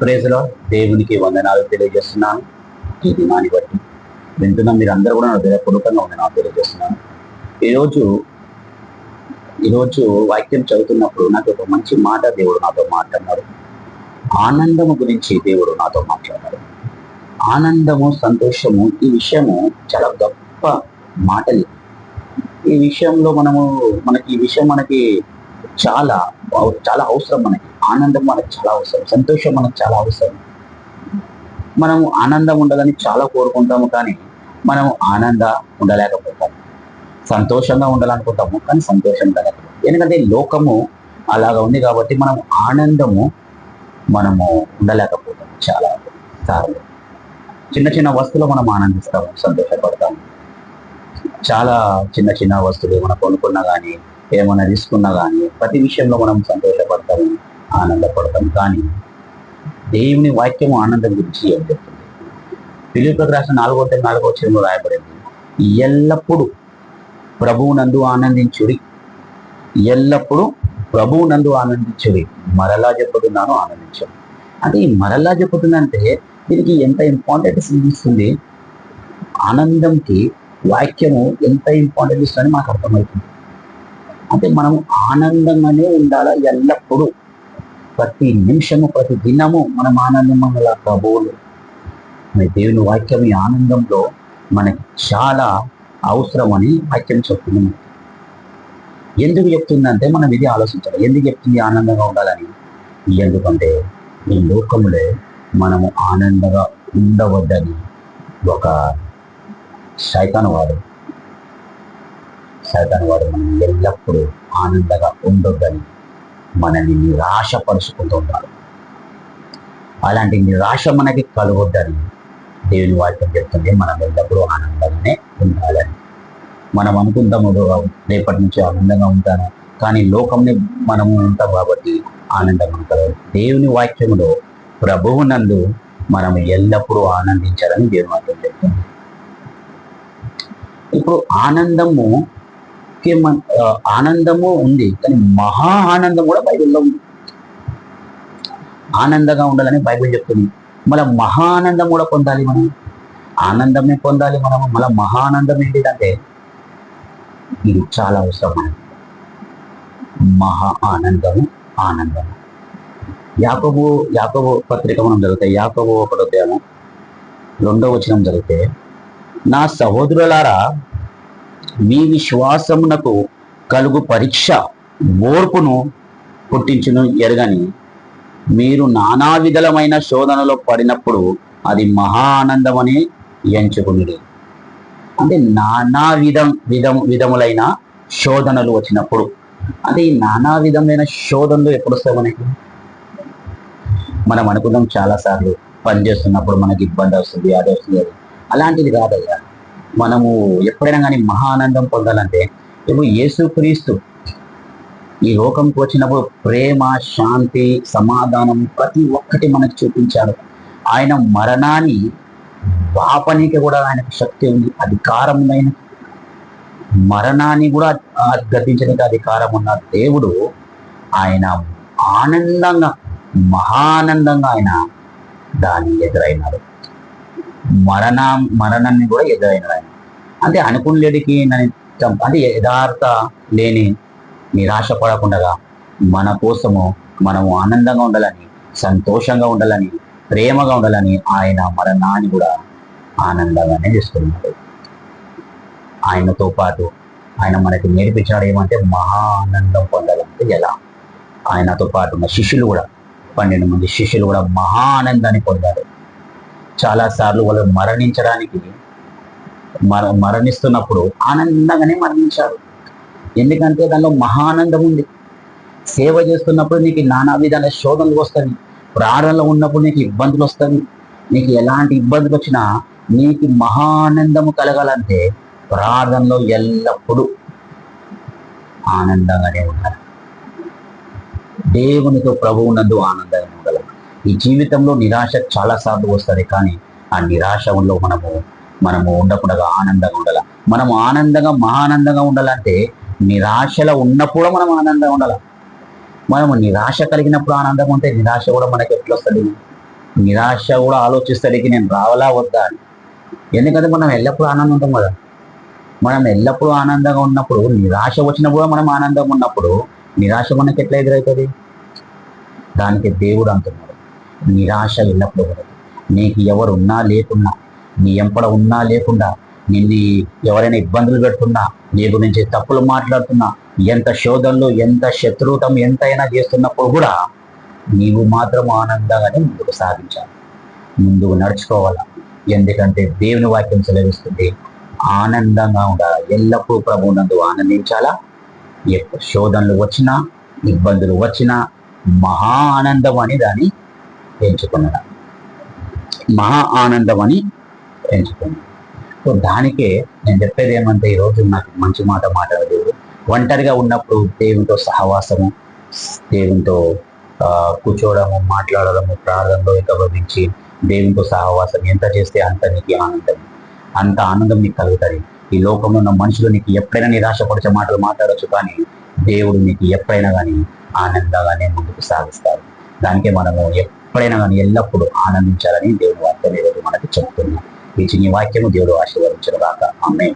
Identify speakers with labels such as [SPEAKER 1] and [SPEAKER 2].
[SPEAKER 1] Praise lord. దేవునికి వందనాలు తెలియజేస్తున్నాను. ఈ దినాన్ని బట్టి వింటున్న మీరు అందరూ కూడా నాకు హృదయపూర్వకంగా వందనాలు తెలియజేస్తున్నాను. ఈరోజు ఈరోజు వాక్యం చదువుతున్నప్పుడు నాకు ఒక మంచి మాట దేవుడు నాతో మాట్లాడినారు. ఆనందము గురించి దేవుడు నాతో మాట్లాడారు. ఆనందము, సంతోషము, ఈ విషయము చాలా గొప్ప మాటలు. ఈ విషయంలో మనకి ఈ విషయం చాలా చాలా అవసరం. మనకి ఆనందం మనకు చాలా అవసరం, సంతోషం మనకు చాలా అవసరం. మనము ఆనందం ఉండాలని చాలా కోరుకుంటాము, కానీ మనము ఉండలేకపోతాము. సంతోషంగా ఉండాలనుకుంటాము, కానీ సంతోషం ఉండలేకపోతాము. ఎందుకంటే లోకము అలాగా ఉంది కాబట్టి మనము ఉండలేకపోతాము. చాలా సార్లు చిన్న చిన్న వస్తువులు మనం ఆనందిస్తాము, సంతోషపడతాము. చాలా చిన్న చిన్న వస్తువులు మనం కొనుక్కున్నా కానీ, ఏమైనా తీసుకున్నా కానీ, ప్రతి విషయంలో మనం సంతోషపడతాము, ఆనందపడతాం. కానీ దేవుని వాక్యము ఆనందం గురించి ఏం చెప్తుంది? ఫిలిప్పీయులకు రాసిన 4:4 వచనంలో రాయబడింది, ఎల్లప్పుడూ ప్రభువునందు ఆనందించుడి, ఎల్లప్పుడూ ప్రభువునందు ఆనందించుడి, మరలా చెప్పుతున్నాను ఆనందించండి. అంటే ఈ మరలా చెప్పుతుందంటే దీనికి ఎంత ఇంపార్టెన్స్ ఇస్తుంది, ఆనందంకి వాక్యము ఎంత ఇంపార్టెన్స్ ఇస్తుందని మాకు అర్థమవుతుంది. అంటే మనం ఆనందంగానే ఉండాలా ఎల్లప్పుడూ, ప్రతి నిమిషము, ప్రతి దినము మనం ఆనందం ప్రభువులు. దేవుని వాక్యం ఈ ఆనందంలో మనకి చాలా అవసరమని వాక్యం చెప్తుంది. ఎందుకు చెప్తుందంటే మనం ఇది ఆలోచించాలి. ఎందుకు చెప్తుంది ఆనందంగా ఉండాలని? ఎందుకంటే ఈ లోకంలో మనము ఆనందంగా ఉండవద్దని ఒక సైతాను వాడు మనం ఎల్లప్పుడూ ఆనందంగా ఉండొద్దని మనల్ని నిరాశపరుచుకుంటూ ఉంటారు. అలాంటి నిరాశ మనకి కలగొద్దని దేవుని వాక్యం చెప్తుంది. మనం ఎల్లప్పుడూ ఆనందంగానే ఉండాలని. మనం అనుకుంటాము రేపటి నుంచి ఆనందంగా ఉంటాను, కానీ లోకంని మనము ఉంటాం కాబట్టి ఆనందంగా ఉంటారు. దేవుని వాక్యములో ప్రభువునందు మనం ఎల్లప్పుడూ ఆనందించాలని దేవుని వాక్యం చెప్తుంది. ఇప్పుడు ఆనందము ఉంది, కానీ మహా ఆనందం కూడా బైబిల్లో ఉంది. ఆనందంగా ఉండాలని బైబిల్ చెప్తుంది. మళ్ళీ మహా ఆనందం కూడా పొందాలి. మనం ఆనందమే పొందాలి. మళ్ళీ మహా ఆనందం ఏంటిదంటే ఇది చాలా అవసరం మనకి. మహా ఆనందము. యాకోబు పత్రిక మనం జరిగితే, యాకోబు 1:2 జరిగితే, నా సహోదరులారా, మీ విశ్వాసమునకు కలుగు పరీక్ష ఓర్పును పుట్టించును ఎరగని, మీరు నానా విధమైన శోధనలో పడినప్పుడు అది మహా ఆనందమని ఎంచుకుని. అంటే నానా విధములైన శోధనలు వచ్చినప్పుడు, అంటే ఈ నానా విధమైన శోధనలు ఎప్పుడు వస్తాయి మనకి? మనం అనుకుందాం చాలాసార్లు పని చేస్తున్నప్పుడు మనకి ఇబ్బంది వస్తుంది, అది వస్తుంది. అలాంటిది కాదయ్యా. మనము ఎప్పుడైనా కానీ మహా ఆనందం పొందాలంటే, ఇప్పుడు యేసుక్రీస్తు ఈ లోకంకి వచ్చినప్పుడు ప్రేమ, శాంతి, సమాధానం ప్రతి ఒక్కటి మనకు చూపించాడు. ఆయన మరణాన్ని వాపనికి కూడా ఆయనకు శక్తి ఉంది, అధికారం ఉందైన. మరణాన్ని కూడా గద్దించడానికి అధికారం ఉన్న దేవుడు ఆయన ఆనందంగా, మహానందంగా ఆయన దాన్ని ఎదురైనాడు. మరణాన్ని కూడా ఎదురైనాడు ఆయన. అంటే అనుకునేడికి అంటే యథార్థ లేని, నిరాశ పడకుండా మన కోసము మనము ఆనందంగా ఉండాలని, సంతోషంగా ఉండాలని, ప్రేమగా ఉండాలని ఆయన మరణాన్ని కూడా ఆనందంగానే చేసుకున్నాడు. ఆయనతో పాటు ఆయన మనకి నేర్పించాడు ఏమంటే మహా ఆనందం పొందాలంటే ఎలా. ఆయనతో పాటు ఉన్న శిష్యులు కూడా, 12 మంది శిష్యులు కూడా మహా ఆనందాన్ని పొందారు. చాలాసార్లు వాళ్ళు మరణిస్తున్నప్పుడు ఆనందంగానే మరణించారు. ఎందుకంటే దానిలో మహానందం ఉంది. సేవ చేస్తున్నప్పుడు నీకు నానా విధాల శోధనలు వస్తాయి, ప్రాణంలో ఉన్నప్పుడు నీకు ఇబ్బందులు వస్తాయి. నీకు ఎలాంటి ఇబ్బందులు వచ్చినా నీకు మహానందము కలగాలంటే ప్రార్థనలో ఎల్లప్పుడూ ఆనందంగానే ఉండాలి. దేవునితో ప్రభువునందు ఆనందంగా ఉండాలి. ఈ జీవితంలో నిరాశ చాలాసార్లు వస్తుంది, కానీ ఆ నిరాశలో మనము ఉండకుండా ఆనందంగా ఉండాలి. మనము ఆనందంగా, మహానందంగా ఉండాలంటే నిరాశలో ఉన్నప్పుడు మనం ఆనందంగా ఉండాలి. మనము నిరాశ కలిగినప్పుడు ఆనందం ఉంటే నిరాశ కూడా మనకి ఎట్లా వస్తుంది? నిరాశ కూడా ఆలోచిస్తాడికి నేను రావాలా వద్దా అని. ఎందుకంటే మనం ఎల్లప్పుడూ ఆనందం ఉంటాం కదా. మనం ఎల్లప్పుడూ ఆనందంగా ఉన్నప్పుడు, నిరాశ వచ్చినప్పుడు మనం ఆనందంగా ఉన్నప్పుడు నిరాశ మనకి ఎట్లా ఎదురవుతుంది? దానికి దేవుడు అంటున్నాడు, నిరాశ ఎల్లప్పుడూ ఉండదు. నీకు ఎవరు ఉన్నా లేకున్నా, నీ ఎంపడ ఉన్నా లేకుండా, నిన్ను ఎవరైనా ఇబ్బందులు పెడుతున్నా, నీ గురించి తప్పులు మాట్లాడుతున్నా, ఎంత శోధనలు, ఎంత శత్రువుతం ఎంతైనా చేస్తున్నప్పుడు కూడా నీవు మాత్రం ఆనందంగానే ముందుకు సాగించాలి, ముందుకు నడుచుకోవాలా. ఎందుకంటే దేవుని వాక్యం సెలవిస్తుంది, ఆనందంగా ఉండాలి, ఎల్లప్పుడూ ప్రభువు నందు ఆనందించాలా. ఎప్పుడు శోధనలు వచ్చినా, ఇబ్బందులు వచ్చినా మహా ఆనందం అని దాన్ని ఎంచుకున్నాడు. మహా ఆనందం అని ఎంచుకున్నాడు. సో దానికే నేను చెప్పేది ఏమంటే, ఈరోజు నాకు మంచి మాట మాట్లాడదు. ఒంటరిగా ఉన్నప్పుడు దేవునితో సహవాసము, దేవునితో కూర్చోవడము, మాట్లాడడము, ప్రార్థనలో ఏకీభవించి దేవునితో సహవాసం ఎంత చేస్తే అంత నీకు ఆనందం, అంత ఆనందం నీకు కలుగుతుంది. ఈ లోకంలో ఉన్న మనుషులు నీకు ఎప్పుడైనా నిరాశపరిచే మాటలు మాట్లాడచ్చు, కానీ దేవుడు నీకు ఎప్పుడైనా కానీ ఆనందంగానే ముందుకు సాగిస్తారు. దానికే మనము ఎప్పుడైనా కానీ ఎల్లప్పుడూ ఆనందించాలని దేవుని వాక్యం ఈరోజు మనకి చెప్తున్నాం. ఈ చిన్న వాక్యము దేవుడు ఆశీర్వదించను గాక. ఆమేన్.